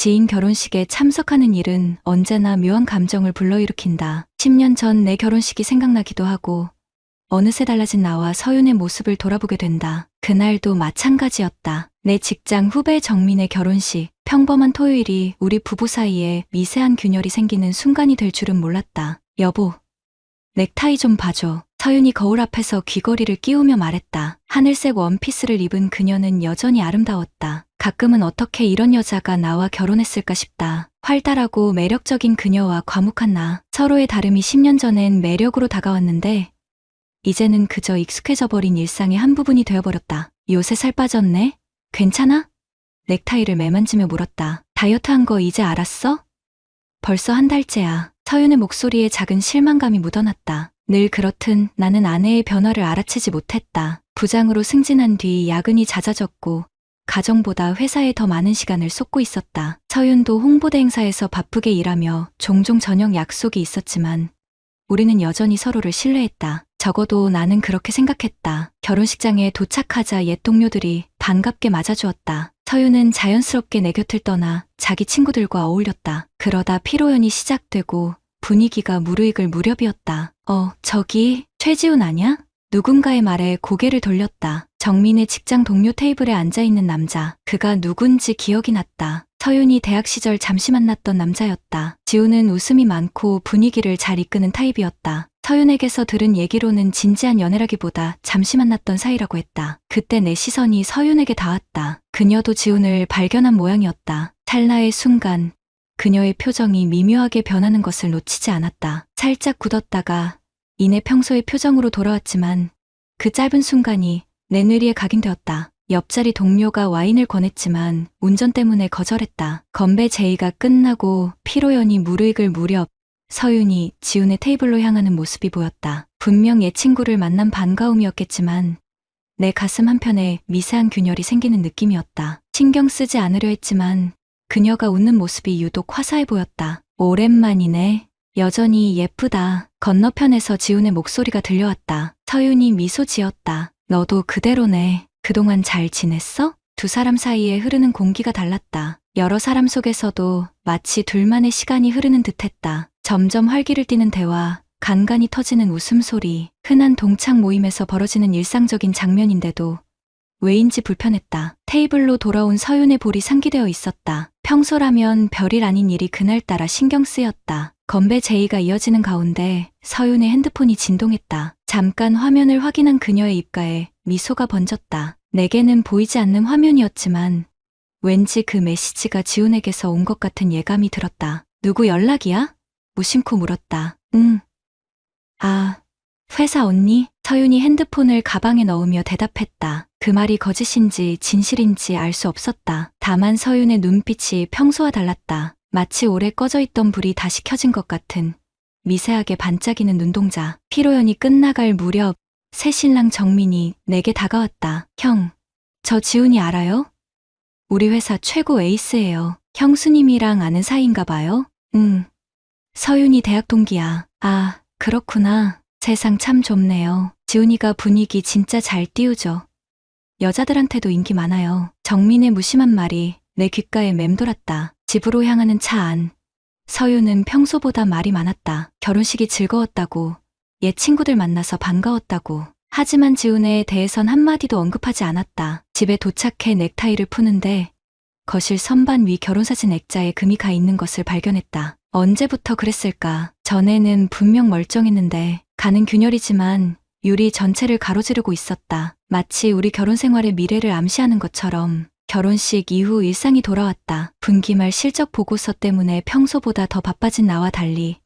지인 결혼식에 참석하는 일은 언제나 묘한 감정을 불러일으킨다. 10년 전 내 결혼식이 생각나기도 하고 어느새 달라진 나와 서윤의 모습을 돌아보게 된다. 그날도 마찬가지였다. 내 직장 후배 정민의 결혼식. 평범한 토요일이 우리 부부 사이에 미세한 균열이 생기는 순간이 될 줄은 몰랐다. 여보, 넥타이 좀 봐줘. 서윤이 거울 앞에서 귀걸이를 끼우며 말했다. 하늘색 원피스를 입은 그녀는 여전히 아름다웠다. 가끔은 어떻게 이런 여자가 나와 결혼했을까 싶다. 활달하고 매력적인 그녀와 과묵한 나. 서로의 다름이 10년 전엔 매력으로 다가왔는데 이제는 그저 익숙해져 버린 일상의 한 부분이 되어버렸다. 요새 살 빠졌네? 괜찮아? 넥타이를 매만지며 물었다. 다이어트한 거 이제 알았어? 벌써 한 달째야. 서윤의 목소리에 작은 실망감이 묻어났다. 늘 그렇듯 나는 아내의 변화를 알아채지 못했다. 부장으로 승진한 뒤 야근이 잦아졌고 가정보다 회사에 더 많은 시간을 쏟고 있었다. 서윤도 홍보대 행사에서 바쁘게 일하며 종종 저녁 약속이 있었지만 우리는 여전히 서로를 신뢰했다. 적어도 나는 그렇게 생각했다. 결혼식장에 도착하자 옛 동료들이 반갑게 맞아주었다. 서윤은 자연스럽게 내 곁을 떠나 자기 친구들과 어울렸다. 그러다 피로연이 시작되고 분위기가 무르익을 무렵이었다. 저기 최지훈 아냐? 누군가의 말에 고개를 돌렸다. 정민의 직장 동료 테이블에 앉아있는 남자. 그가 누군지 기억이 났다. 서윤이 대학 시절 잠시 만났던 남자였다. 지훈은 웃음이 많고 분위기를 잘 이끄는 타입이었다. 서윤에게서 들은 얘기로는 진지한 연애라기보다 잠시 만났던 사이라고 했다. 그때 내 시선이 서윤에게 닿았다. 그녀도 지훈을 발견한 모양이었다. 찰나의 순간 그녀의 표정이 미묘하게 변하는 것을 놓치지 않았다. 살짝 굳었다가 이내 평소의 표정으로 돌아왔지만 그 짧은 순간이 내 뇌리에 각인되었다. 옆자리 동료가 와인을 권했지만 운전 때문에 거절했다. 건배 제의가 끝나고 피로연이 무르익을 무렵 서윤이 지훈의 테이블로 향하는 모습이 보였다. 분명 옛 친구를 만난 반가움이었겠지만 내 가슴 한편에 미세한 균열이 생기는 느낌이었다. 신경 쓰지 않으려 했지만 그녀가 웃는 모습이 유독 화사해 보였다. 오랜만이네. 여전히 예쁘다. 건너편에서 지훈의 목소리가 들려왔다. 서윤이 미소 지었다. 너도 그대로네. 그동안 잘 지냈어? 두 사람 사이에 흐르는 공기가 달랐다. 여러 사람 속에서도 마치 둘만의 시간이 흐르는 듯했다. 점점 활기를 띠는 대화, 간간이 터지는 웃음소리, 흔한 동창 모임에서 벌어지는 일상적인 장면인데도 왜인지 불편했다. 테이블로 돌아온 서윤의 볼이 상기되어 있었다. 평소라면 별일 아닌 일이 그날따라 신경 쓰였다. 건배 제의가 이어지는 가운데 서윤의 핸드폰이 진동했다. 잠깐 화면을 확인한 그녀의 입가에 미소가 번졌다. 내게는 보이지 않는 화면이었지만 왠지 그 메시지가 지훈에게서 온 것 같은 예감이 들었다. 누구 연락이야? 무심코 물었다. 응. 아, 회사 언니? 서윤이 핸드폰을 가방에 넣으며 대답했다. 그 말이 거짓인지 진실인지 알 수 없었다. 다만 서윤의 눈빛이 평소와 달랐다. 마치 오래 꺼져 있던 불이 다시 켜진 것 같은 미세하게 반짝이는 눈동자. 피로연이 끝나갈 무렵 새신랑 정민이 내게 다가왔다. 형, 저 지훈이 알아요? 우리 회사 최고 에이스예요. 형수님이랑 아는 사이인가 봐요? 응. 서윤이 대학 동기야. 아, 그렇구나. 세상 참 좁네요. 지훈이가 분위기 진짜 잘 띄우죠. 여자들한테도 인기 많아요. 정민의 무심한 말이 내 귓가에 맴돌았다. 집으로 향하는 차 안. 서윤은 평소보다 말이 많았다. 결혼식이 즐거웠다고, 옛 친구들 만나서 반가웠다고. 하지만 지훈에 대해선 한마디도 언급하지 않았다. 집에 도착해 넥타이를 푸는데 거실 선반 위 결혼사진 액자에 금이 가 있는 것을 발견했다. 언제부터 그랬을까? 전에는 분명 멀쩡했는데 가는 균열이지만 유리 전체를 가로지르고 있었다. 마치 우리 결혼 생활의 미래를 암시하는 것처럼. 결혼식 이후 일상이 돌아왔다. 분기말 실적 보고서 때문에 평소보다 더 바빠진 나와 달리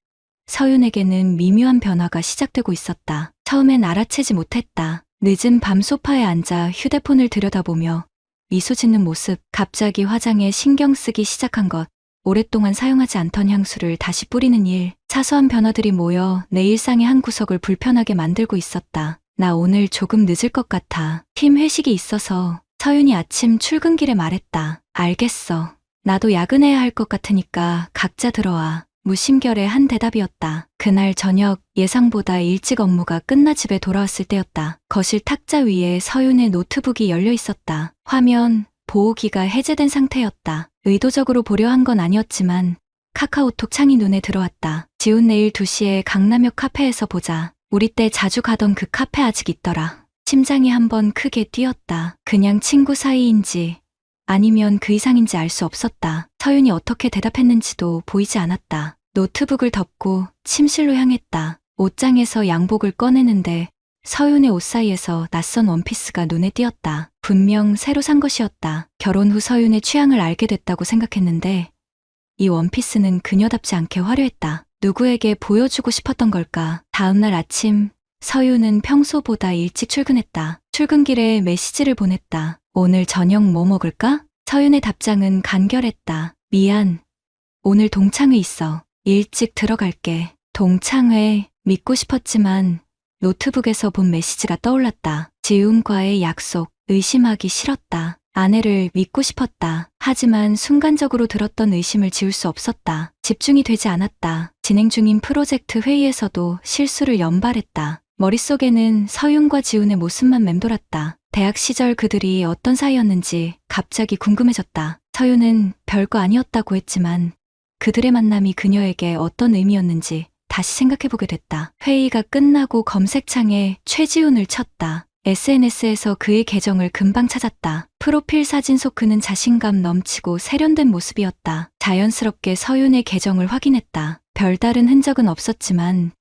서윤에게는 미묘한 변화가 시작되고 있었다. 처음엔 알아채지 못했다. 늦은 밤 소파에 앉아 휴대폰을 들여다보며 미소 짓는 모습, 갑자기 화장에 신경 쓰기 시작한 것, 오랫동안 사용하지 않던 향수를 다시 뿌리는 일, 사소한 변화들이 모여 내 일상의 한 구석을 불편하게 만들고 있었다. 나 오늘 조금 늦을 것 같아. 팀 회식이 있어서. 서윤이 아침 출근길에 말했다. 알겠어. 나도 야근해야 할 것 같으니까 각자 들어와. 무심결의 한 대답이었다. 그날 저녁 예상보다 일찍 업무가 끝나 집에 돌아왔을 때였다. 거실 탁자 위에 서윤의 노트북이 열려 있었다. 화면, 보호기가 해제된 상태였다. 의도적으로 보려 한 건 아니었지만 카카오톡 창이 눈에 들어왔다. 지훈 내일 2시에 강남역 카페에서 보자. 우리 때 자주 가던 그 카페 아직 있더라. 심장이 한번 크게 뛰었다. 그냥 친구 사이인지 아니면 그 이상인지 알 수 없었다. 서윤이 어떻게 대답했는지도 보이지 않았다. 노트북을 덮고 침실로 향했다. 옷장에서 양복을 꺼내는데 서윤의 옷 사이에서 낯선 원피스가 눈에 띄었다. 분명 새로 산 것이었다. 결혼 후 서윤의 취향을 알게 됐다고 생각했는데 이 원피스는 그녀답지 않게 화려했다. 누구에게 보여주고 싶었던 걸까? 다음날 아침 서윤은 평소보다 일찍 출근했다. 출근길에 메시지를 보냈다. 오늘 저녁 뭐 먹을까? 서윤의 답장은 간결했다. 미안. 오늘 동창회 있어. 일찍 들어갈게. 동창회 믿고 싶었지만 노트북에서 본 메시지가 떠올랐다. 지훈과의 약속. 의심하기 싫었다. 아내를 믿고 싶었다. 하지만 순간적으로 들었던 의심을 지울 수 없었다. 집중이 되지 않았다. 진행 중인 프로젝트 회의에서도 실수를 연발했다. 머릿속에는 서윤과 지훈의 모습만 맴돌았다. 대학 시절 그들이 어떤 사이였는지 갑자기 궁금해졌다. 서윤은 별거 아니었다고 했지만 그들의 만남이 그녀에게 어떤 의미였는지 다시 생각해보게 됐다. 회의가 끝나고 검색창에 최지훈을 쳤다. SNS에서 그의 계정을 금방 찾았다. 프로필 사진 속 그는 자신감 넘치고 세련된 모습이었다. 자연스럽게 서윤의 계정을 확인했다. 별다른 흔적은 없었지만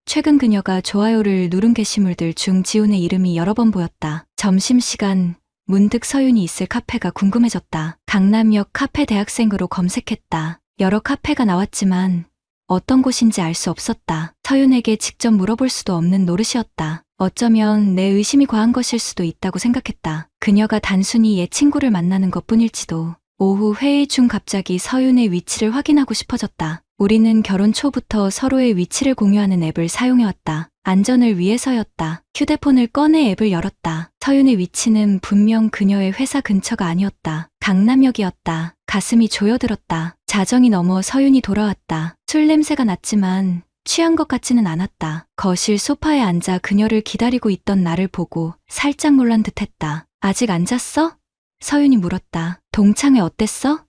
최근 그녀가 좋아요를 누른 게시물들 중 지훈의 이름이 여러 번 보였다. 점심시간 문득 서윤이 있을 카페가 궁금해졌다. 강남역 카페 대학생으로 검색했다. 여러 카페가 나왔지만 어떤 곳인지 알 수 없었다. 서윤에게 직접 물어볼 수도 없는 노릇이었다. 어쩌면 내 의심이 과한 것일 수도 있다고 생각했다. 그녀가 단순히 옛 친구를 만나는 것뿐일지도. 오후 회의 중 갑자기 서윤의 위치를 확인하고 싶어졌다. 우리는 결혼 초부터 서로의 위치를 공유하는 앱을 사용해왔다. 안전을 위해서였다. 휴대폰을 꺼내 앱을 열었다. 서윤의 위치는 분명 그녀의 회사 근처가 아니었다. 강남역이었다. 가슴이 조여들었다. 자정이 넘어 서윤이 돌아왔다. 술 냄새가 났지만 취한 것 같지는 않았다. 거실 소파에 앉아 그녀를 기다리고 있던 나를 보고 살짝 놀란 듯했다. 아직 안 잤어? 서윤이 물었다. 동창회 어땠어?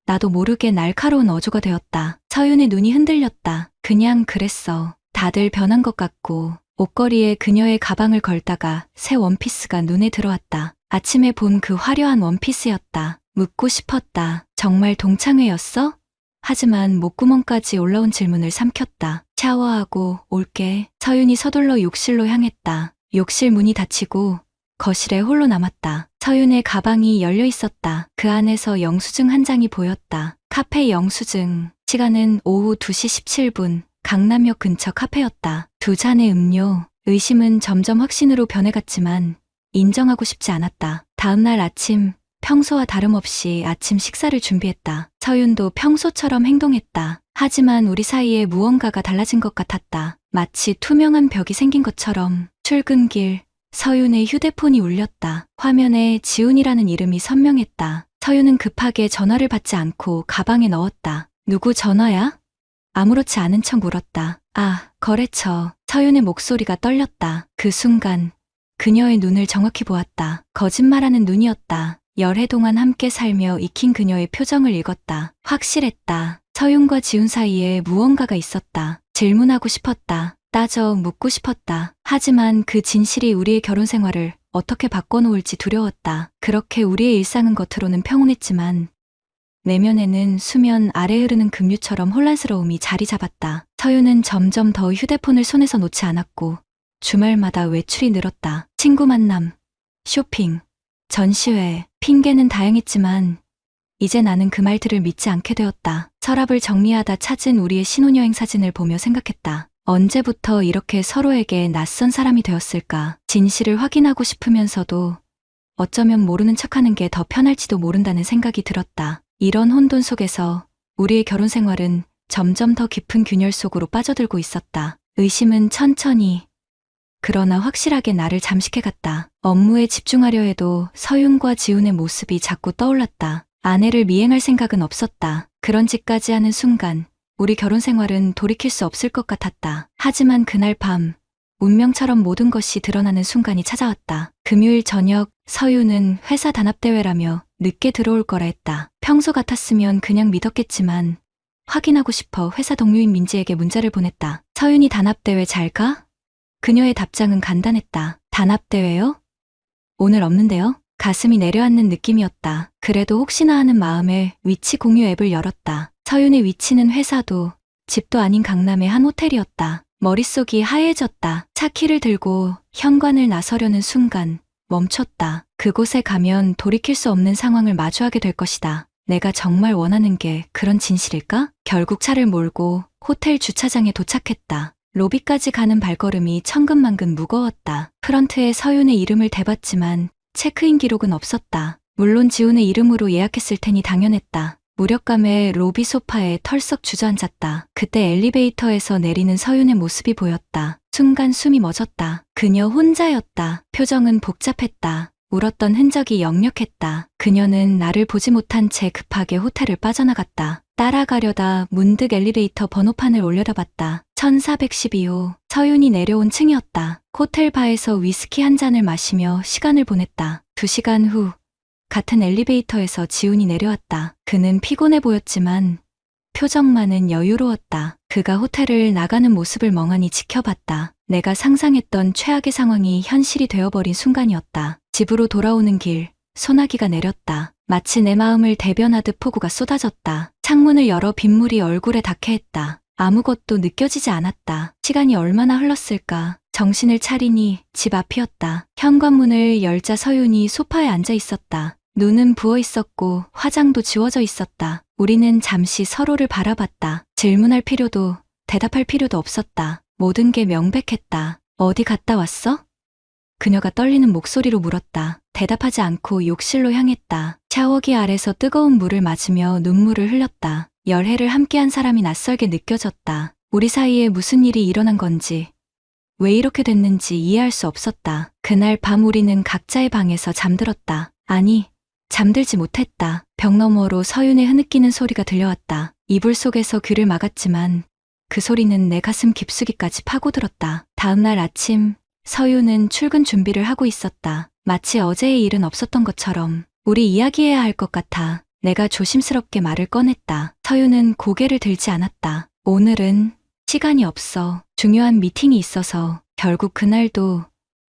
나도 모르게 날카로운 어조가 되었다. 서윤의 눈이 흔들렸다. 그냥 그랬어. 다들 변한 것 같고. 옷걸이에 그녀의 가방을 걸다가 새 원피스가 눈에 들어왔다. 아침에 본 그 화려한 원피스였다. 묻고 싶었다. 정말 동창회였어? 하지만 목구멍까지 올라온 질문을 삼켰다. 샤워하고 올게. 서윤이 서둘러 욕실로 향했다. 욕실 문이 닫히고 거실에 홀로 남았다. 서윤의 가방이 열려 있었다. 그 안에서 영수증 한 장이 보였다. 카페 영수증. 시간은 오후 2시 17분. 강남역 근처 카페였다. 두 잔의 음료. 의심은 점점 확신으로 변해갔지만 인정하고 싶지 않았다. 다음날 아침 평소와 다름없이 아침 식사를 준비했다. 서윤도 평소처럼 행동했다. 하지만 우리 사이에 무언가가 달라진 것 같았다. 마치 투명한 벽이 생긴 것처럼. 출근길 서윤의 휴대폰이 울렸다. 화면에 지훈이라는 이름이 선명했다. 서윤은 급하게 전화를 받지 않고 가방에 넣었다. 누구 전화야? 아무렇지 않은 척 물었다. 아, 거래처. 서윤의 목소리가 떨렸다. 그 순간 그녀의 눈을 정확히 보았다. 거짓말하는 눈이었다. 열해 동안 함께 살며 익힌 그녀의 표정을 읽었다. 확실했다. 서윤과 지훈 사이에 무언가가 있었다. 질문하고 싶었다. 따져 묻고 싶었다. 하지만 그 진실이 우리의 결혼 생활을 어떻게 바꿔놓을지 두려웠다. 그렇게 우리의 일상은 겉으로는 평온했지만 내면에는 수면 아래 흐르는 급류처럼 혼란스러움이 자리 잡았다. 서윤은 점점 더 휴대폰을 손에서 놓지 않았고 주말마다 외출이 늘었다. 친구 만남, 쇼핑, 전시회, 핑계는 다양했지만 이제 나는 그 말들을 믿지 않게 되었다. 서랍을 정리하다 찾은 우리의 신혼여행 사진을 보며 생각했다. 언제부터 이렇게 서로에게 낯선 사람이 되었을까? 진실을 확인하고 싶으면서도 어쩌면 모르는 척하는 게 더 편할지도 모른다는 생각이 들었다. 이런 혼돈 속에서 우리의 결혼 생활은 점점 더 깊은 균열 속으로 빠져들고 있었다. 의심은 천천히 그러나 확실하게 나를 잠식해갔다. 업무에 집중하려 해도 서윤과 지훈의 모습이 자꾸 떠올랐다. 아내를 미행할 생각은 없었다. 그런 짓까지 하는 순간 우리 결혼 생활은 돌이킬 수 없을 것 같았다. 하지만 그날 밤 운명처럼 모든 것이 드러나는 순간이 찾아왔다. 금요일 저녁 서윤은 회사 단합대회라며 늦게 들어올 거라 했다. 평소 같았으면 그냥 믿었겠지만 확인하고 싶어 회사 동료인 민지에게 문자를 보냈다. 서윤이 단합대회 잘 가? 그녀의 답장은 간단했다. 단합대회요? 오늘 없는데요? 가슴이 내려앉는 느낌이었다. 그래도 혹시나 하는 마음에 위치 공유 앱을 열었다. 서윤의 위치는 회사도 집도 아닌 강남의 한 호텔이었다. 머릿속이 하얘졌다. 차 키를 들고 현관을 나서려는 순간 멈췄다. 그곳에 가면 돌이킬 수 없는 상황을 마주하게 될 것이다. 내가 정말 원하는 게 그런 진실일까? 결국 차를 몰고 호텔 주차장에 도착했다. 로비까지 가는 발걸음이 천근만근 무거웠다. 프런트에 서윤의 이름을 대봤지만 체크인 기록은 없었다. 물론 지훈의 이름으로 예약했을 테니 당연했다. 무력감에 로비 소파에 털썩 주저앉았다. 그때 엘리베이터에서 내리는 서윤의 모습이 보였다. 순간 숨이 멎었다. 그녀 혼자였다. 표정은 복잡했다. 울었던 흔적이 역력했다. 그녀는 나를 보지 못한 채 급하게 호텔을 빠져나갔다. 따라가려다 문득 엘리베이터 번호판을 올려다봤다. 1412호. 서윤이 내려온 층이었다. 호텔 바에서 위스키 한 잔을 마시며 시간을 보냈다. 2시간 후 같은 엘리베이터에서 지훈이 내려왔다. 그는 피곤해 보였지만 표정만은 여유로웠다. 그가 호텔을 나가는 모습을 멍하니 지켜봤다. 내가 상상했던 최악의 상황이 현실이 되어버린 순간이었다. 집으로 돌아오는 길, 소나기가 내렸다. 마치 내 마음을 대변하듯 폭우가 쏟아졌다. 창문을 열어 빗물이 얼굴에 닿게 했다. 아무것도 느껴지지 않았다. 시간이 얼마나 흘렀을까. 정신을 차리니 집 앞이었다. 현관문을 열자 서윤이 소파에 앉아 있었다. 눈은 부어 있었고 화장도 지워져 있었다. 우리는 잠시 서로를 바라봤다. 질문할 필요도 대답할 필요도 없었다. 모든 게 명백했다. 어디 갔다 왔어? 그녀가 떨리는 목소리로 물었다. 대답하지 않고 욕실로 향했다. 샤워기 아래서 뜨거운 물을 맞으며 눈물을 흘렸다. 열해를 함께한 사람이 낯설게 느껴졌다. 우리 사이에 무슨 일이 일어난 건지, 왜 이렇게 됐는지 이해할 수 없었다. 그날 밤 우리는 각자의 방에서 잠들었다. 아니, 잠들지 못했다. 벽 너머로 서윤의 흐느끼는 소리가 들려왔다. 이불 속에서 귀를 막았지만 그 소리는 내 가슴 깊숙이까지 파고들었다. 다음 날 아침, 서윤은 출근 준비를 하고 있었다. 마치 어제의 일은 없었던 것처럼. 우리 이야기해야 할 것 같아. 내가 조심스럽게 말을 꺼냈다. 서윤은 고개를 들지 않았다. 오늘은 시간이 없어. 중요한 미팅이 있어서. 결국 그날도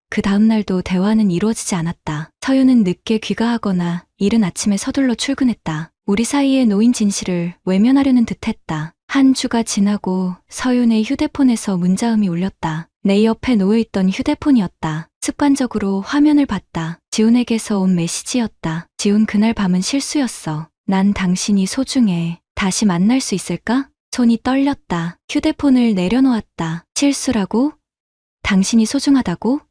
그 다음 날도 대화는 이루어지지 않았다. 서윤은 늦게 귀가하거나 이른 아침에 서둘러 출근했다. 우리 사이에 놓인 진실을 외면하려는 듯했다. 한 주가 지나고 서윤의 휴대폰에서 문자음이 울렸다. 내 옆에 놓여있던 휴대폰이었다. 습관적으로 화면을 봤다. 지훈에게서 온 메시지였다. 지훈, 그날 밤은 실수였어. 난 당신이 소중해. 다시 만날 수 있을까? 손이 떨렸다. 휴대폰을 내려놓았다. 실수라고? 당신이 소중하다고?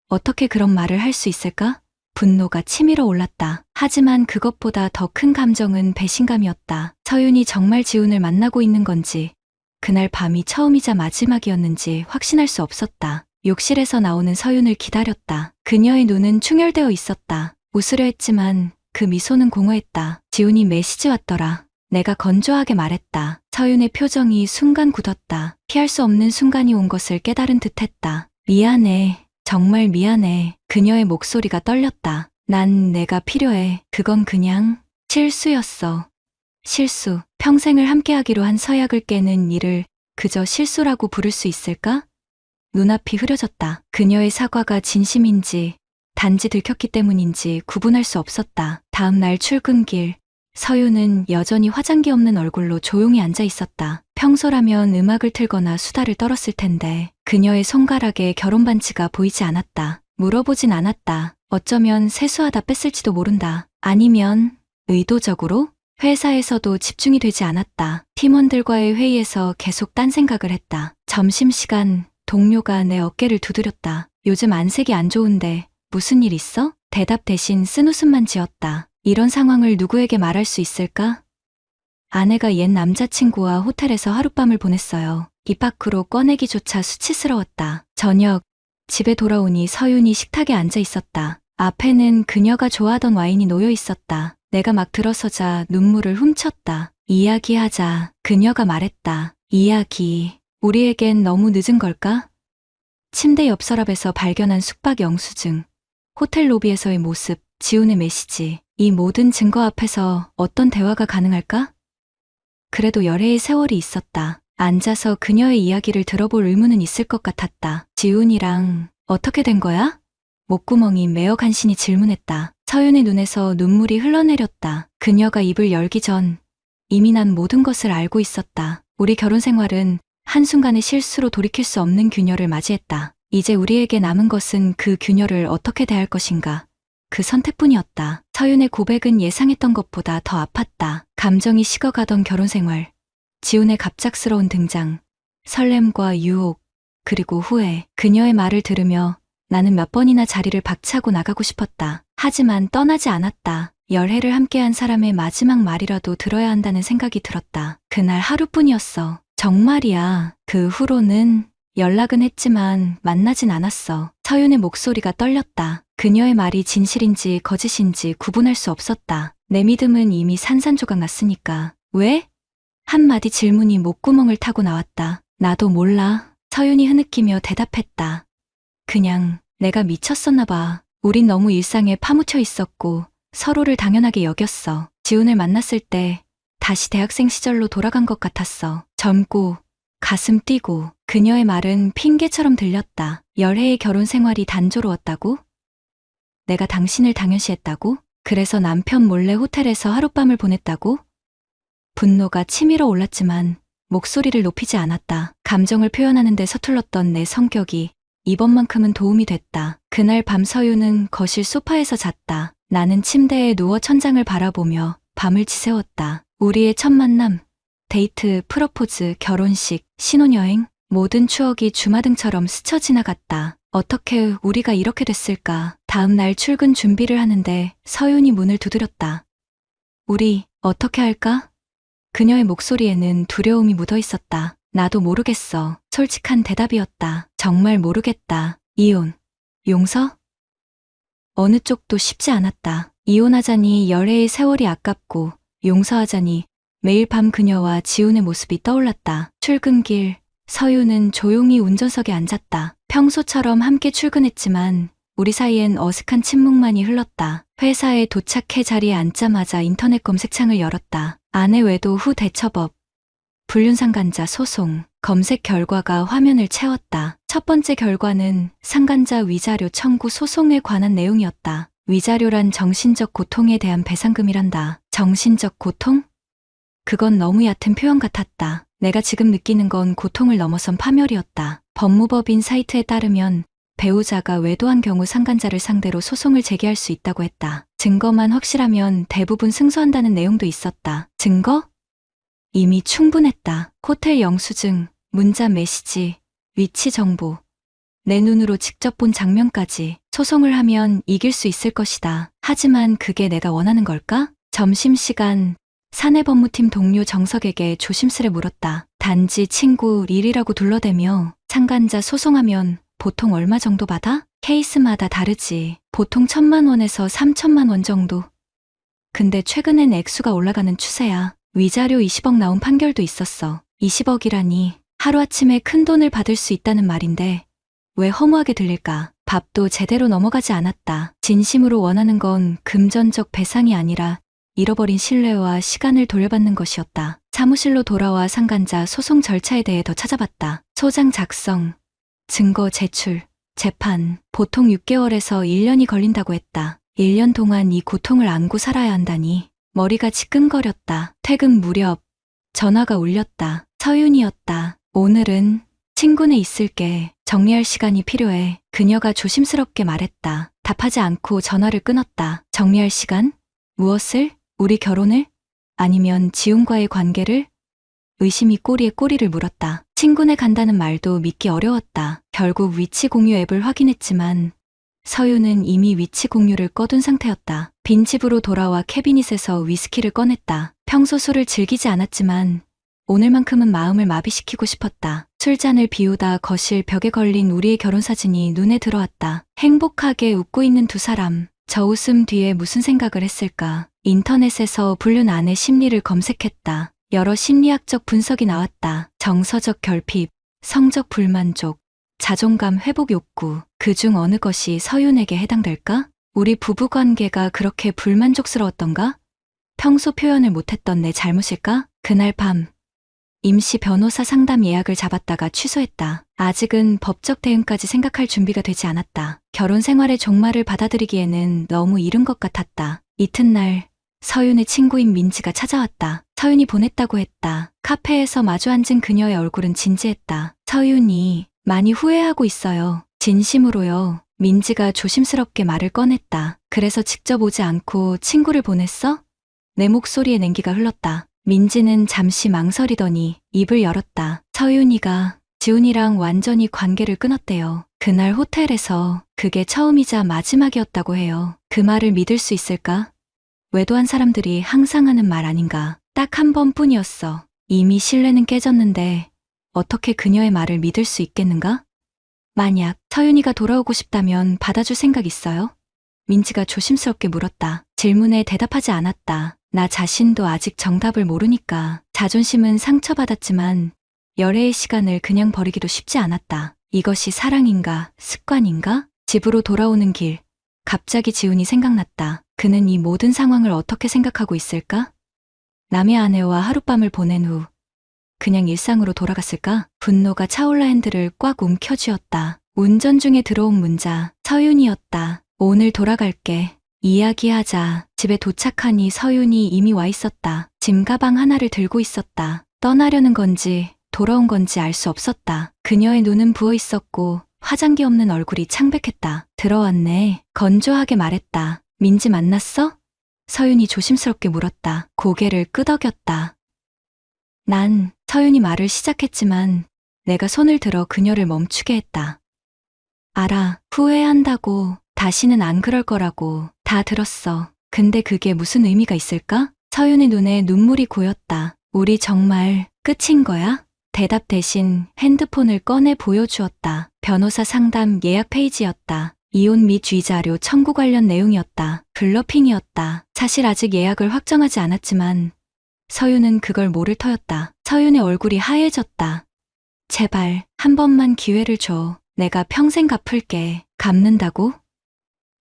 어떻게 그런 말을 할 수 있을까? 분노가 치밀어 올랐다. 하지만 그것보다 더 큰 감정은 배신감이었다. 서윤이 정말 지훈을 만나고 있는 건지, 그날 밤이 처음이자 마지막이었는지 확신할 수 없었다. 욕실에서 나오는 서윤을 기다렸다. 그녀의 눈은 충혈되어 있었다. 웃으려 했지만 그 미소는 공허했다. 지훈이 메시지 왔더라. 내가 건조하게 말했다. 서윤의 표정이 순간 굳었다. 피할 수 없는 순간이 온 것을 깨달은 듯했다. 미안해. 정말 미안해. 그녀의 목소리가 떨렸다. 난 내가 필요해. 그건 그냥 실수였어. 실수. 평생을 함께하기로 한 서약을 깨는 일을 그저 실수라고 부를 수 있을까? 눈앞이 흐려졌다. 그녀의 사과가 진심인지 단지 들켰기 때문인지 구분할 수 없었다. 다음 날 출근길, 서윤은 여전히 화장기 없는 얼굴로 조용히 앉아 있었다. 평소라면 음악을 틀거나 수다를 떨었을 텐데 그녀의 손가락에 결혼 반지가 보이지 않았다. 물어보진 않았다. 어쩌면 세수하다 뺐을지도 모른다. 아니면 의도적으로? 회사에서도 집중이 되지 않았다. 팀원들과의 회의에서 계속 딴 생각을 했다. 점심시간, 동료가 내 어깨를 두드렸다. 요즘 안색이 안 좋은데 무슨 일 있어? 대답 대신 쓴웃음만 지었다. 이런 상황을 누구에게 말할 수 있을까? 아내가 옛 남자친구와 호텔에서 하룻밤을 보냈어요. 입 밖으로 꺼내기조차 수치스러웠다. 저녁, 집에 돌아오니 서윤이 식탁에 앉아 있었다. 앞에는 그녀가 좋아하던 와인이 놓여 있었다. 내가 막 들어서자 눈물을 훔쳤다. 이야기하자. 그녀가 말했다. 이야기. 우리에겐 너무 늦은 걸까? 침대 옆 서랍에서 발견한 숙박 영수증. 호텔 로비에서의 모습, 지훈의 메시지. 이 모든 증거 앞에서 어떤 대화가 가능할까? 그래도 열해의 세월이 있었다. 앉아서 그녀의 이야기를 들어볼 의무는 있을 것 같았다. 지훈이랑 어떻게 된 거야? 목구멍이 메어 간신히 질문했다. 서윤의 눈에서 눈물이 흘러내렸다. 그녀가 입을 열기 전 이미 난 모든 것을 알고 있었다. 우리 결혼 생활은 한순간의 실수로 돌이킬 수 없는 규녀를 맞이했다. 이제 우리에게 남은 것은 그 규녀를 어떻게 대할 것인가. 그 선택뿐이었다. 서윤의 고백은 예상했던 것보다 더 아팠다. 감정이 식어가던 결혼 생활, 지훈의 갑작스러운 등장, 설렘과 유혹, 그리고 후회. 그녀의 말을 들으며 나는 몇 번이나 자리를 박차고 나가고 싶었다. 하지만 떠나지 않았다. 열해를 함께한 사람의 마지막 말이라도 들어야 한다는 생각이 들었다. 그날 하루뿐이었어. 정말이야. 그 후로는 연락은 했지만 만나진 않았어. 서윤의 목소리가 떨렸다. 그녀의 말이 진실인지 거짓인지 구분할 수 없었다. 내 믿음은 이미 산산조각 났으니까. 왜? 한마디 질문이 목구멍을 타고 나왔다. 나도 몰라. 서윤이 흐느끼며 대답했다. 그냥 내가 미쳤었나 봐. 우린 너무 일상에 파묻혀 있었고 서로를 당연하게 여겼어. 지훈을 만났을 때 다시 대학생 시절로 돌아간 것 같았어. 젊고 가슴 뛰고. 그녀의 말은 핑계처럼 들렸다. 열해의 결혼 생활이 단조로웠다고? 내가 당신을 당연시했다고? 그래서 남편 몰래 호텔에서 하룻밤을 보냈다고? 분노가 치밀어 올랐지만 목소리를 높이지 않았다. 감정을 표현하는 데 서툴렀던 내 성격이 이번만큼은 도움이 됐다. 그날 밤 서윤은 거실 소파에서 잤다. 나는 침대에 누워 천장을 바라보며 밤을 지새웠다. 우리의 첫 만남, 데이트, 프러포즈, 결혼식, 신혼여행, 모든 추억이 주마등처럼 스쳐 지나갔다. 어떻게 우리가 이렇게 됐을까? 다음 날 출근 준비를 하는데 서윤이 문을 두드렸다. 우리 어떻게 할까? 그녀의 목소리에는 두려움이 묻어 있었다. 나도 모르겠어. 솔직한 대답이었다. 정말 모르겠다. 이혼, 용서? 어느 쪽도 쉽지 않았다. 이혼하자니 열해의 세월이 아깝고 용서하자니 매일 밤 그녀와 지훈의 모습이 떠올랐다. 출근길, 서윤은 조용히 운전석에 앉았다. 평소처럼 함께 출근했지만 우리 사이엔 어색한 침묵만이 흘렀다. 회사에 도착해 자리에 앉자마자 인터넷 검색창을 열었다. 아내 외도 후 대처법, 불륜상간자 소송, 검색 결과가 화면을 채웠다. 첫 번째 결과는 상간자 위자료 청구 소송에 관한 내용이었다. 위자료란 정신적 고통에 대한 배상금이란다. 정신적 고통? 그건 너무 얕은 표현 같았다. 내가 지금 느끼는 건 고통을 넘어선 파멸이었다. 법무법인 사이트에 따르면 배우자가 외도한 경우 상간자를 상대로 소송을 제기할 수 있다고 했다. 증거만 확실하면 대부분 승소한다는 내용도 있었다. 증거? 이미 충분했다. 호텔 영수증, 문자 메시지, 위치 정보. 내 눈으로 직접 본 장면까지. 소송을 하면 이길 수 있을 것이다. 하지만 그게 내가 원하는 걸까? 점심시간, 사내법무팀 동료 정석에게 조심스레 물었다. 단지 친구 릴이라고 둘러대며 상간자 소송하면 보통 얼마 정도 받아? 케이스마다 다르지. 보통 1,000만 원에서 3,000만 원 정도. 근데 최근엔 액수가 올라가는 추세야. 위자료 20억 나온 판결도 있었어. 20억이라니 하루아침에 큰 돈을 받을 수 있다는 말인데 왜 허무하게 들릴까? 밥도 제대로 넘어가지 않았다. 진심으로 원하는 건 금전적 배상이 아니라 잃어버린 신뢰와 시간을 돌려받는 것이었다. 사무실로 돌아와 상간자 소송 절차에 대해 더 찾아봤다. 소장 작성, 증거 제출, 재판. 보통 6개월에서 1년이 걸린다고 했다. 1년 동안 이 고통을 안고 살아야 한다니 머리가 지끈거렸다. 퇴근 무렵 전화가 울렸다. 서윤이었다. 오늘은 친구네 있을게. 정리할 시간이 필요해. 그녀가 조심스럽게 말했다. 답하지 않고 전화를 끊었다. 정리할 시간? 무엇을? 우리 결혼을? 아니면 지훈과의 관계를? 의심이 꼬리에 꼬리를 물었다. 친구네 간다는 말도 믿기 어려웠다. 결국 위치 공유 앱을 확인했지만 서윤은 이미 위치 공유를 꺼둔 상태였다. 빈집으로 돌아와 캐비닛에서 위스키를 꺼냈다. 평소 술을 즐기지 않았지만 오늘만큼은 마음을 마비시키고 싶었다. 술잔을 비우다 거실 벽에 걸린 우리의 결혼사진이 눈에 들어왔다. 행복하게 웃고 있는 두 사람. 저 웃음 뒤에 무슨 생각을 했을까? 인터넷에서 불륜 아내 심리를 검색했다. 여러 심리학적 분석이 나왔다. 정서적 결핍, 성적 불만족, 자존감 회복 욕구. 그중 어느 것이 서윤에게 해당될까? 우리 부부 관계가 그렇게 불만족스러웠던가? 평소 표현을 못했던 내 잘못일까? 그날 밤 임시 변호사 상담 예약을 잡았다가 취소했다. 아직은 법적 대응까지 생각할 준비가 되지 않았다. 결혼 생활의 종말을 받아들이기에는 너무 이른 것 같았다. 이튿날 서윤의 친구인 민지가 찾아왔다. 서윤이 보냈다고 했다. 카페에서 마주 앉은 그녀의 얼굴은 진지했다. 서윤이 많이 후회하고 있어요. 진심으로요. 민지가 조심스럽게 말을 꺼냈다. 그래서 직접 오지 않고 친구를 보냈어? 내 목소리에 냉기가 흘렀다. 민지는 잠시 망설이더니 입을 열었다. 서윤이가 지훈이랑 완전히 관계를 끊었대요. 그날 호텔에서 그게 처음이자 마지막이었다고 해요. 그 말을 믿을 수 있을까? 외도한 사람들이 항상 하는 말 아닌가. 딱 한 번뿐이었어. 이미 신뢰는 깨졌는데 어떻게 그녀의 말을 믿을 수 있겠는가? 만약 서윤이가 돌아오고 싶다면 받아줄 생각 있어요? 민지가 조심스럽게 물었다. 질문에 대답하지 않았다. 나 자신도 아직 정답을 모르니까. 자존심은 상처받았지만 열애의 시간을 그냥 버리기도 쉽지 않았다. 이것이 사랑인가, 습관인가? 집으로 돌아오는 길, 갑자기 지훈이 생각났다. 그는 이 모든 상황을 어떻게 생각하고 있을까? 남의 아내와 하룻밤을 보낸 후 그냥 일상으로 돌아갔을까? 분노가 차올라 핸들을 꽉 움켜쥐었다. 운전 중에 들어온 문자, 서윤이었다. 오늘 돌아갈게. 이야기하자. 집에 도착하니 서윤이 이미 와 있었다. 짐 가방 하나를 들고 있었다. 떠나려는 건지 돌아온 건지 알 수 없었다. 그녀의 눈은 부어 있었고 화장기 없는 얼굴이 창백했다. 들어왔네. 건조하게 말했다. 민지 만났어? 서윤이 조심스럽게 물었다. 고개를 끄덕였다. 난 서윤이 말을 시작했지만 내가 손을 들어 그녀를 멈추게 했다. 알아. 후회한다고. 다시는 안 그럴 거라고. 다 들었어. 근데 그게 무슨 의미가 있을까? 서윤의 눈에 눈물이 고였다. 우리 정말 끝인 거야? 대답 대신 핸드폰을 꺼내 보여주었다. 변호사 상담 예약 페이지였다. 이혼 및 위자료 청구 관련 내용이었다. 블러핑이었다. 사실 아직 예약을 확정하지 않았지만 서윤은 그걸 모를 터였다. 서윤의 얼굴이 하얘졌다. 제발 한 번만 기회를 줘. 내가 평생 갚을게. 갚는다고?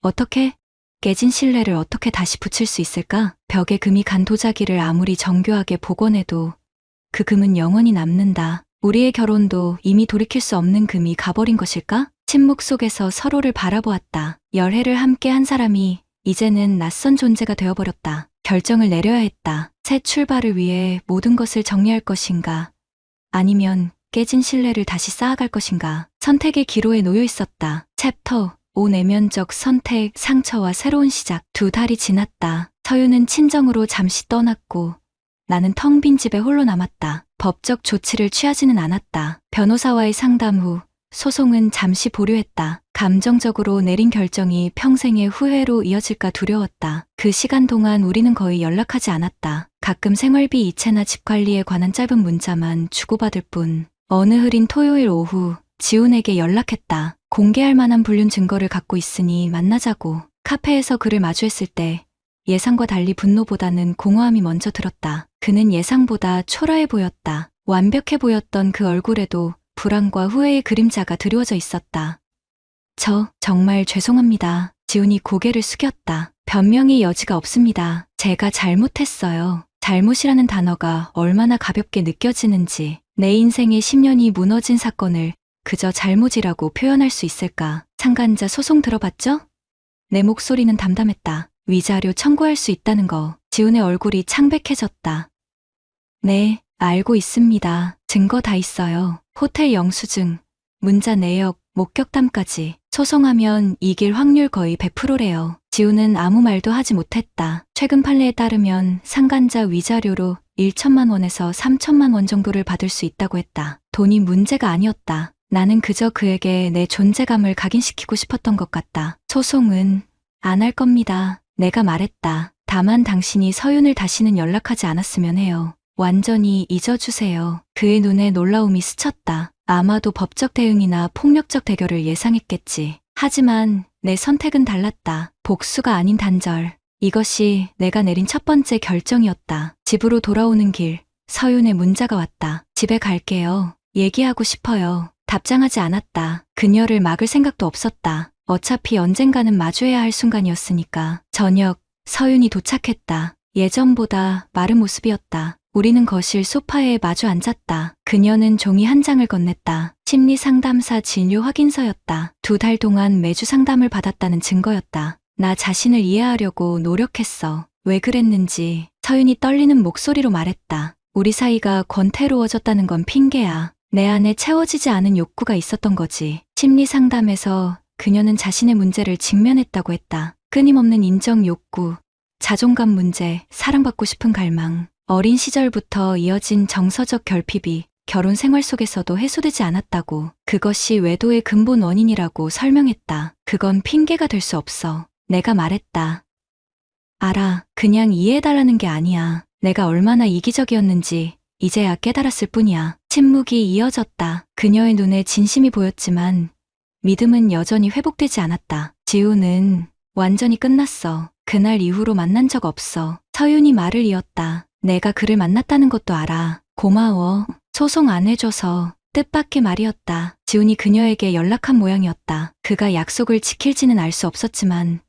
어떻게? 깨진 신뢰를 어떻게 다시 붙일 수 있을까? 벽에 금이 간 도자기를 아무리 정교하게 복원해도 그 금은 영원히 남는다. 우리의 결혼도 이미 돌이킬 수 없는 금이 가버린 것일까? 침묵 속에서 서로를 바라보았다. 열애를 함께 한 사람이 이제는 낯선 존재가 되어버렸다. 결정을 내려야 했다. 새 출발을 위해 모든 것을 정리할 것인가? 아니면 깨진 신뢰를 다시 쌓아갈 것인가? 선택의 기로에 놓여 있었다. 챕터 5 내면적 선택, 상처와 새로운 시작. 2달이 지났다. 서윤은 친정으로 잠시 떠났고 나는 텅 빈 집에 홀로 남았다. 법적 조치를 취하지는 않았다. 변호사와의 상담 후 소송은 잠시 보류했다. 감정적으로 내린 결정이 평생의 후회로 이어질까 두려웠다. 그 시간 동안 우리는 거의 연락하지 않았다. 가끔 생활비 이체나 집 관리에 관한 짧은 문자만 주고받을 뿐. 어느 흐린 토요일 오후 지훈에게 연락했다. 공개할 만한 불륜 증거를 갖고 있으니 만나자고. 카페에서 그를 마주했을 때 예상과 달리 분노보다는 공허함이 먼저 들었다. 그는 예상보다 초라해 보였다. 완벽해 보였던 그 얼굴에도 불안과 후회의 그림자가 드리워져 있었다. 정말 죄송합니다. 지훈이 고개를 숙였다. 변명의 여지가 없습니다. 제가 잘못했어요. 잘못이라는 단어가 얼마나 가볍게 느껴지는지. 내 인생의 10년이 무너진 사건을 그저 잘못이라고 표현할 수 있을까? 상간자 소송 들어봤죠? 내 목소리는 담담했다. 위자료 청구할 수 있다는 거. 지훈의 얼굴이 창백해졌다. 네, 알고 있습니다. 증거 다 있어요. 호텔 영수증, 문자 내역, 목격담까지. 소송하면 이길 확률 거의 100%래요. 지훈은 아무 말도 하지 못했다. 최근 판례에 따르면 상간자 위자료로 1천만 원에서 3천만 원 정도를 받을 수 있다고 했다. 돈이 문제가 아니었다. 나는 그저 그에게 내 존재감을 각인시키고 싶었던 것 같다. 소송은 안 할 겁니다. 내가 말했다. 다만 당신이 서윤을 다시는 연락하지 않았으면 해요. 완전히 잊어주세요. 그의 눈에 놀라움이 스쳤다. 아마도 법적 대응이나 폭력적 대결을 예상했겠지. 하지만 내 선택은 달랐다. 복수가 아닌 단절. 이것이 내가 내린 첫 번째 결정이었다. 집으로 돌아오는 길, 서윤의 문자가 왔다. 집에 갈게요. 얘기하고 싶어요. 답장하지 않았다. 그녀를 막을 생각도 없었다. 어차피 언젠가는 마주해야 할 순간이었으니까. 저녁, 서윤이 도착했다. 예전보다 마른 모습이었다. 우리는 거실 소파에 마주 앉았다. 그녀는 종이 한 장을 건넸다. 심리상담사 진료 확인서였다. 2달 동안 매주 상담을 받았다는 증거였다. 나 자신을 이해하려고 노력했어. 왜 그랬는지 서윤이 떨리는 목소리로 말했다. 우리 사이가 권태로워졌다는 건 핑계야. 내 안에 채워지지 않은 욕구가 있었던 거지. 심리상담에서 그녀는 자신의 문제를 직면했다고 했다. 끊임없는 인정 욕구, 자존감 문제, 사랑받고 싶은 갈망, 어린 시절부터 이어진 정서적 결핍이 결혼 생활 속에서도 해소되지 않았다고. 그것이 외도의 근본 원인이라고 설명했다. 그건 핑계가 될 수 없어. 내가 말했다. 알아. 그냥 이해해달라는 게 아니야. 내가 얼마나 이기적이었는지 이제야 깨달았을 뿐이야. 침묵이 이어졌다. 그녀의 눈에 진심이 보였지만 믿음은 여전히 회복되지 않았다. 지우는 완전히 끝났어. 그날 이후로 만난 적 없어. 서윤이 말을 이었다. 내가 그를 만났다는 것도 알아. 고마워. 소송 안 해줘서. 뜻밖의 말이었다. 지훈이 그녀에게 연락한 모양이었다. 그가 약속을 지킬지는 알 수 없었지만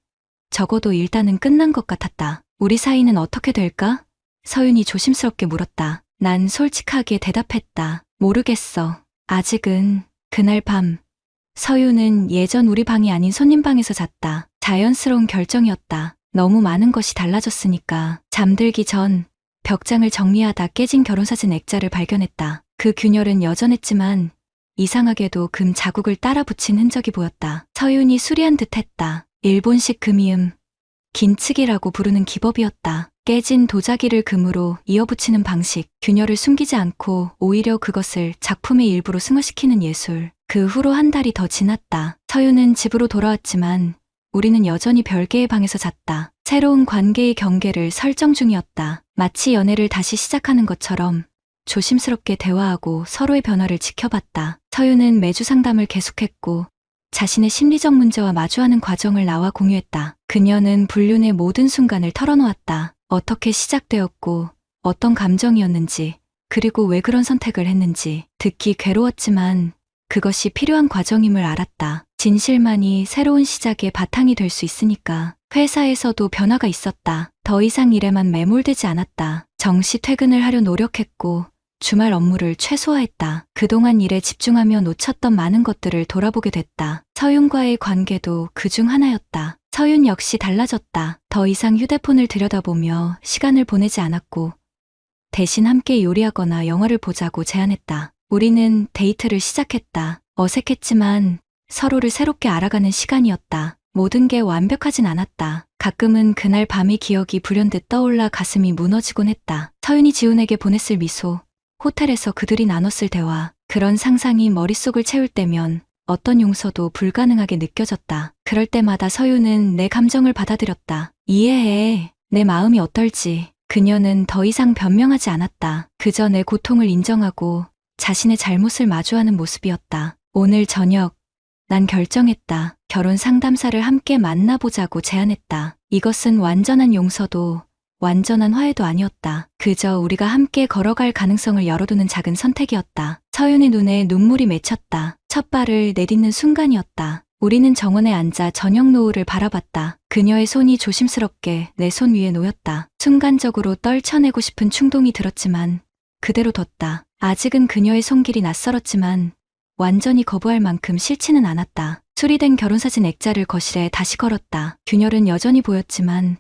적어도 일단은 끝난 것 같았다. 우리 사이는 어떻게 될까? 서윤이 조심스럽게 물었다. 난 솔직하게 대답했다. 모르겠어. 아직은. 그날 밤 서윤은 예전 우리 방이 아닌 손님 방에서 잤다. 자연스러운 결정이었다. 너무 많은 것이 달라졌으니까. 잠들기 전 벽장을 정리하다 깨진 결혼사진 액자를 발견했다. 그 균열은 여전했지만 이상하게도 금 자국을 따라 붙인 흔적이 보였다. 서윤이 수리한 듯했다. 일본식 금이음, 긴츠기라고 부르는 기법이었다. 깨진 도자기를 금으로 이어붙이는 방식, 균열을 숨기지 않고 오히려 그것을 작품의 일부로 승화시키는 예술. 그 후로 한 달이 더 지났다. 서윤은 집으로 돌아왔지만 우리는 여전히 별개의 방에서 잤다. 새로운 관계의 경계를 설정 중이었다. 마치 연애를 다시 시작하는 것처럼 조심스럽게 대화하고 서로의 변화를 지켜봤다. 서윤은 매주 상담을 계속했고 자신의 심리적 문제와 마주하는 과정을 나와 공유했다. 그녀는 불륜의 모든 순간을 털어놓았다. 어떻게 시작되었고 어떤 감정이었는지 그리고 왜 그런 선택을 했는지. 듣기 괴로웠지만 그것이 필요한 과정임을 알았다. 진실만이 새로운 시작의 바탕이 될 수 있으니까. 회사에서도 변화가 있었다. 더 이상 일에만 매몰되지 않았다. 정시 퇴근을 하려 노력했고 주말 업무를 최소화했다. 그동안 일에 집중하며 놓쳤던 많은 것들을 돌아보게 됐다. 서윤과의 관계도 그중 하나였다. 서윤 역시 달라졌다. 더 이상 휴대폰을 들여다보며 시간을 보내지 않았고 대신 함께 요리하거나 영화를 보자고 제안했다. 우리는 데이트를 시작했다. 어색했지만 서로를 새롭게 알아가는 시간이었다. 모든 게 완벽하진 않았다. 가끔은 그날 밤의 기억이 불현듯 떠올라 가슴이 무너지곤 했다. 서윤이 지훈에게 보냈을 미소, 호텔에서 그들이 나눴을 대화, 그런 상상이 머릿속을 채울 때면 어떤 용서도 불가능하게 느껴졌다. 그럴 때마다 서윤은 내 감정을 받아들였다. 이해해. 내 마음이 어떨지. 그녀는 더 이상 변명하지 않았다. 그저 내 고통을 인정하고 자신의 잘못을 마주하는 모습이었다. 오늘 저녁 난 결정했다. 결혼 상담사를 함께 만나보자고 제안했다. 이것은 완전한 용서도 완전한 화해도 아니었다. 그저 우리가 함께 걸어갈 가능성을 열어두는 작은 선택이었다. 서윤의 눈에 눈물이 맺혔다. 첫 발을 내딛는 순간이었다. 우리는 정원에 앉아 저녁 노을을 바라봤다. 그녀의 손이 조심스럽게 내 손 위에 놓였다. 순간적으로 떨쳐내고 싶은 충동이 들었지만 그대로 뒀다. 아직은 그녀의 손길이 낯설었지만 완전히 거부할 만큼 싫지는 않았다. 수리된 결혼사진 액자를 거실에 다시 걸었다. 균열은 여전히 보였지만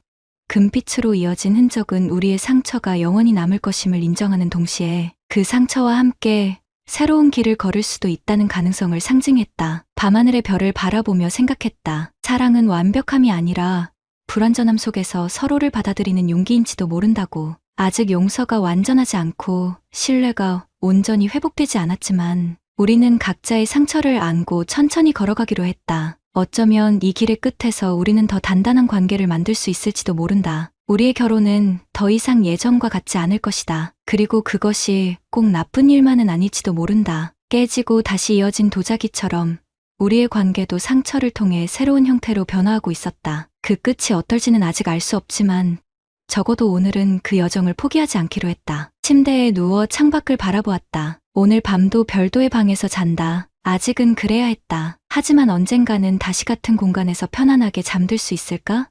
금빛으로 이어진 흔적은 우리의 상처가 영원히 남을 것임을 인정하는 동시에 그 상처와 함께 새로운 길을 걸을 수도 있다는 가능성을 상징했다. 밤하늘의 별을 바라보며 생각했다. 사랑은 완벽함이 아니라 불완전함 속에서 서로를 받아들이는 용기인지도 모른다고. 아직 용서가 완전하지 않고 신뢰가 온전히 회복되지 않았지만 우리는 각자의 상처를 안고 천천히 걸어가기로 했다. 어쩌면 이 길의 끝에서 우리는 더 단단한 관계를 만들 수 있을지도 모른다. 우리의 결혼은 더 이상 예전과 같지 않을 것이다. 그리고 그것이 꼭 나쁜 일만은 아닐지도 모른다. 깨지고 다시 이어진 도자기처럼 우리의 관계도 상처를 통해 새로운 형태로 변화하고 있었다. 그 끝이 어떨지는 아직 알 수 없지만 적어도 오늘은 그 여정을 포기하지 않기로 했다. 침대에 누워 창밖을 바라보았다. 오늘 밤도 별도의 방에서 잔다. 아직은 그래야 했다. 하지만 언젠가는 다시 같은 공간에서 편안하게 잠들 수 있을까?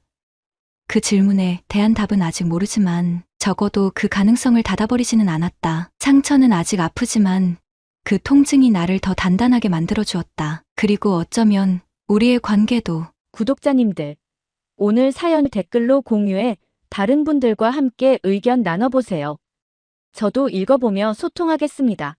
그 질문에 대한 답은 아직 모르지만 적어도 그 가능성을 닫아버리지는 않았다. 상처는 아직 아프지만 그 통증이 나를 더 단단하게 만들어 주었다. 그리고 어쩌면 우리의 관계도. 구독자님들, 오늘 사연 댓글로 공유해 다른 분들과 함께 의견 나눠보세요. 저도 읽어보며 소통하겠습니다.